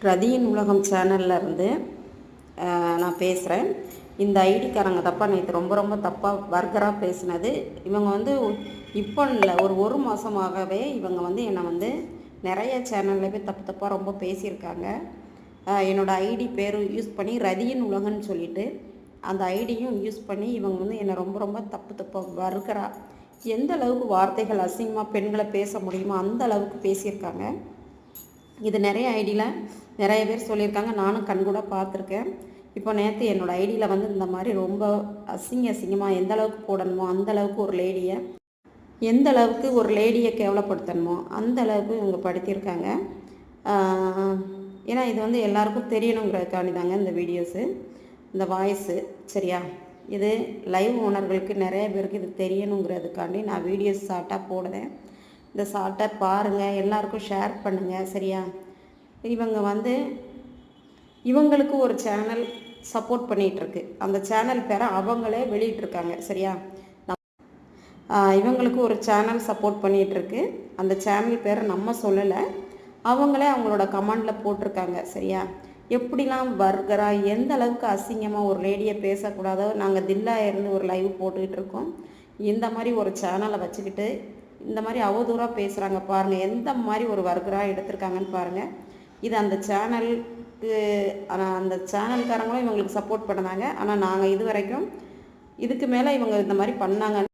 ரதியின் உலகம் சேனல்ல இருந்து நான் பேசுகிறேன். இந்த ஐடிக்காரங்க தப்பாக நேற்று ரொம்ப தப்பாக வர்கராக பேசினது. இவங்க வந்து இப்போ இல்லை, ஒரு மாதமாகவே இவங்க வந்து என்னை வந்து நிறைய சேனலில் போய் தப்பாக ரொம்ப பேசியிருக்காங்க. என்னோடய ஐடி பேர் யூஸ் பண்ணி ரதியின் உலகம்னு சொல்லிட்டு அந்த ஐடியும் யூஸ் பண்ணி இவங்க வந்து என்னை ரொம்ப தப்பாக வர்கராக எந்த அளவுக்கு வார்த்தைகள் அசிங்கமாக பெண்களை பேச முடியுமோ அந்த அளவுக்கு பேசியிருக்காங்க. இது நிறைய ஐடியில் நிறைய பேர் சொல்லியிருக்காங்க, நானும் கண்கூட பார்த்துருக்கேன். இப்போ நேற்று என்னோடய ஐடியில் வந்து இந்த மாதிரி ரொம்ப அசிங்கமாக எந்த அளவுக்கு போடணுமோ அந்த அளவுக்கு எந்த அளவுக்கு ஒரு லேடியை கேவலப்படுத்தணுமோ அந்த அளவுக்கு இவங்க படுத்தியிருக்காங்க. ஏன்னா இது வந்து எல்லாருக்கும் தெரியணுங்கிறதுக்காண்டி தாங்க இந்த வீடியோஸு, இந்த வாய்ஸு. சரியா, இது லைவ் ஓனர்களுக்கு நிறைய பேருக்கு இது தெரியணுங்கிறதுக்காண்டி நான் வீடியோஸ் ஷார்ட்டாக போடுறேன். இந்த ஷார்ட்டாக பாருங்கள், எல்லாருக்கும் ஷேர் பண்ணுங்கள். சரியா, இவங்க வந்து இவங்களுக்கு ஒரு சேனல் சப்போர்ட் பண்ணிகிட்ருக்கு. அந்த சேனல் பேரை அவங்களே வெளியிட்ருக்காங்க. சரியா, இவங்களுக்கு ஒரு சேனல் சப்போர்ட் பண்ணிகிட்ருக்கு. அந்த சேனல் பேரை நம்ம சொல்லலை, அவங்களே அவங்களோட கமெண்டில் போட்டிருக்காங்க. சரியா, எப்படிலாம் வர்கராக எந்த அளவுக்கு அசிங்கமாக ஒரு லேடியை பேசக்கூடாதோ நாங்கள் தில்லாக இருந்து ஒரு லைவ் போட்டுக்கிட்டு இருக்கோம். இந்த மாதிரி ஒரு சேனலை வச்சுக்கிட்டு இந்த மாதிரி அவதூறாக பேசுகிறாங்க பாருங்கள், எந்த மாதிரி ஒரு வர்கராக எடுத்திருக்காங்கன்னு பாருங்கள். இது அந்த சேனலுக்கு அந்த சேனல்காரங்களும் இவங்களுக்கு சப்போர்ட் பண்ணாங்க. ஆனால் நாங்கள் இது வரைக்கும் இதுக்கு மேலே இவங்க இந்த மாதிரி பண்ணாங்க